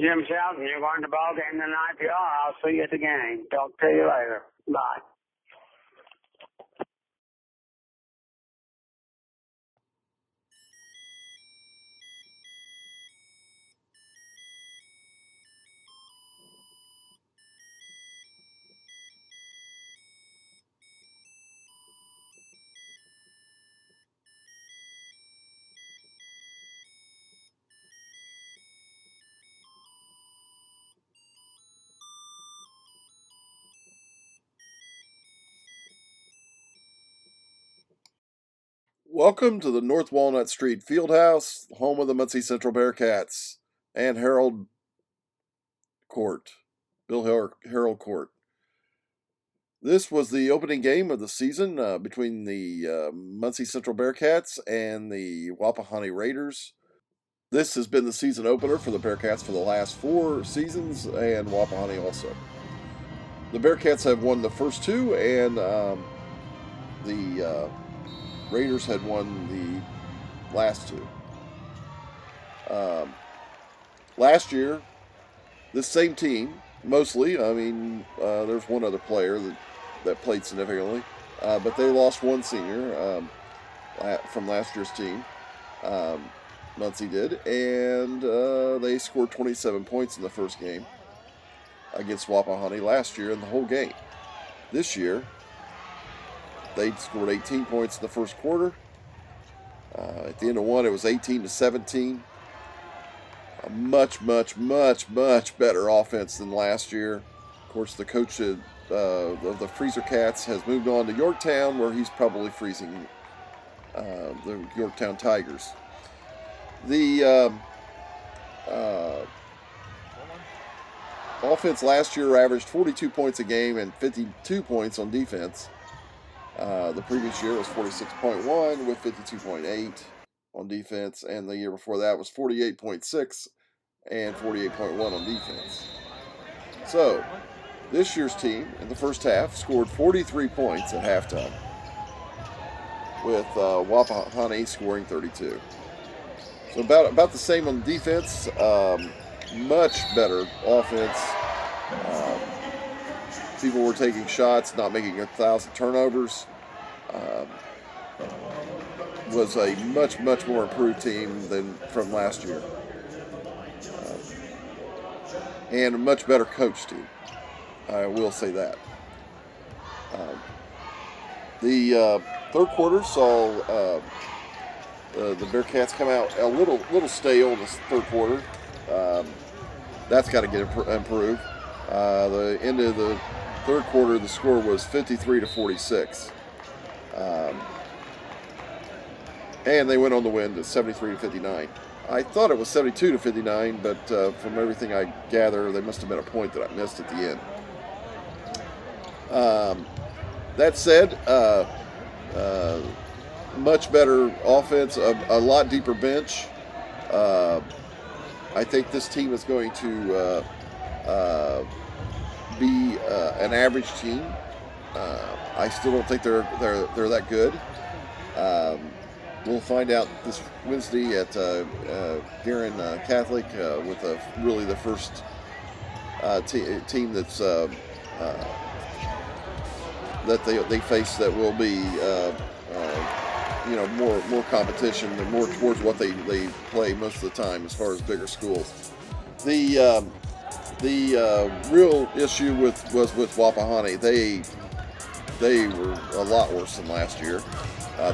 Jim Shelton, you're going to the ball game tonight. If you are, I'll see you at the game. Talk to you later. Bye. Welcome to the North Walnut Street Fieldhouse, home of the Muncie Central Bearcats and Harold Court, Harold Court. This was the opening game of the season between the Muncie Central Bearcats and the Wapahani Raiders. This has been the season opener for the Bearcats for the last 4 seasons, and Wapahani also. The Bearcats have won the first 2, and the Raiders had won the last 2. Last year, this same team, mostly, there's one other player that played significantly, but they lost one senior from last year's team. Muncie did, and they scored 27 points in the first game against Wapahani last year in the whole game. This year, they scored 18 points in the first quarter. At the end of one, it was 18-17. A much, much, much, much better offense than last year. Of course, the coach of the Freezer Cats has moved on to Yorktown, where he's probably freezing the Yorktown Tigers. The offense last year averaged 42 points a game and 52 points on defense. The previous year was 46.1 with 52.8 on defense, and the year before that was 48.6 and 48.1 on defense. So, this year's team in the first half scored 43 points at halftime, with Wapahani scoring 32. So about the same on defense, much better offense. People were taking shots, not making 1,000 turnovers. Was a much, much more improved team than from last year. And a much better coach team. I will say that. The third quarter saw the Bearcats come out a little stale in the third quarter. That's got to get improved. The end of the third quarter, the score was 53-46. And they went on to win to 73-59. I thought it was 72-59, but from everything I gather, there must have been a point that I missed at the end. That said, much better offense, a lot deeper bench. I think this team is going to be an average team. I still don't think they're that good. We'll find out this Wednesday at Guerin Catholic with really the first team that's that they face that will be more competition and more towards what they play most of the time as far as bigger schools. The real issue was with Wapahani. They were a lot worse than last year.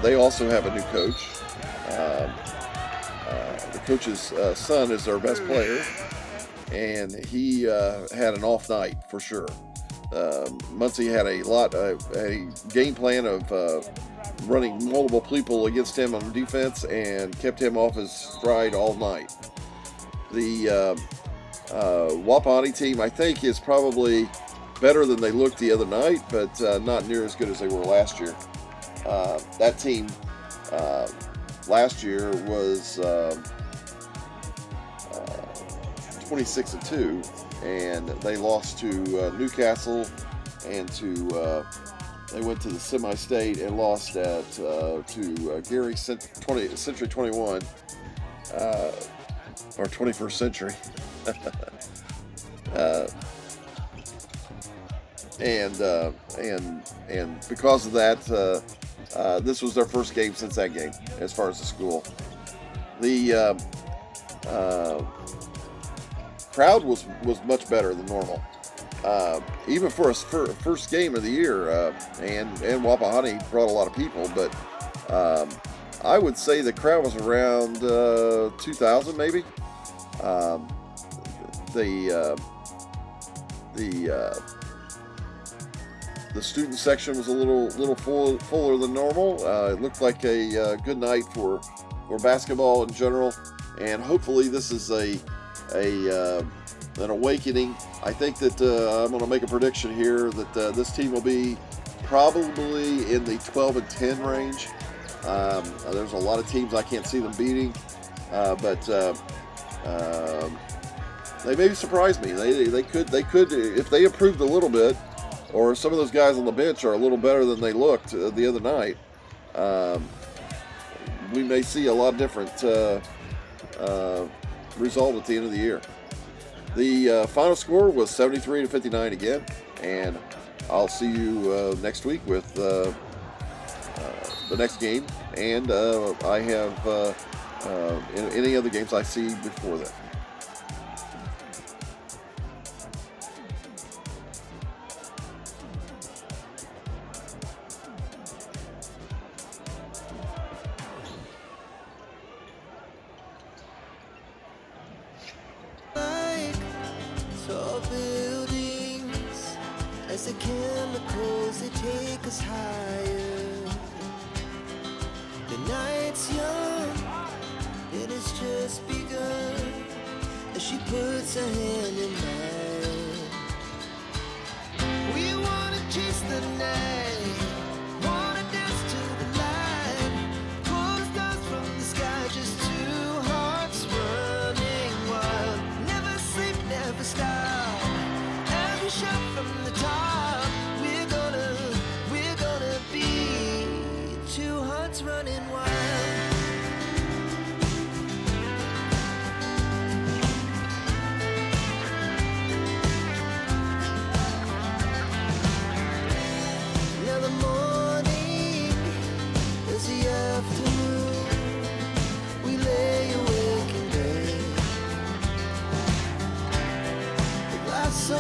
They also have a new coach. The coach's son is their best player, and he had an off night for sure. Muncie had a game plan of running multiple people against him on defense and kept him off his stride all night. The Wapahani team, I think, is probably better than they looked the other night, but not near as good as they were last year. That team last year was 26-2, and they lost to Newcastle, and they went to the semi-state and lost to Gary Century 21 or 21st Century. uh, and because of that, this was their first game since that game, as far as the school. The crowd was much better than normal, even for a first game of the year. And Wapahani brought a lot of people, but I would say the crowd was around 2,000 maybe. The student section was a little fuller than normal. It looked like a good night for basketball in general, and hopefully this is an awakening. I think that I'm going to make a prediction here that this team will be probably in the 12-10 range. There's a lot of teams I can't see them beating, but they maybe surprise me. They could if they improved a little bit, or some of those guys on the bench are a little better than they looked the other night. We may see a lot different result at the end of the year. The final score was 73-59 again, and I'll see you next week with the next game, and I have any other games I see before that. Tall buildings, as the chemicals they take us higher. The night's young, it has just begun, as she puts her hand in mine. We wanna chase the night, wanna dance to the light, pull the stars from the sky, just two hearts running wild. Never sleep, never stop, every shot from the top. We're gonna be two hearts running wild. Now the morning is the afternoon, we lay awake in bed, the glass so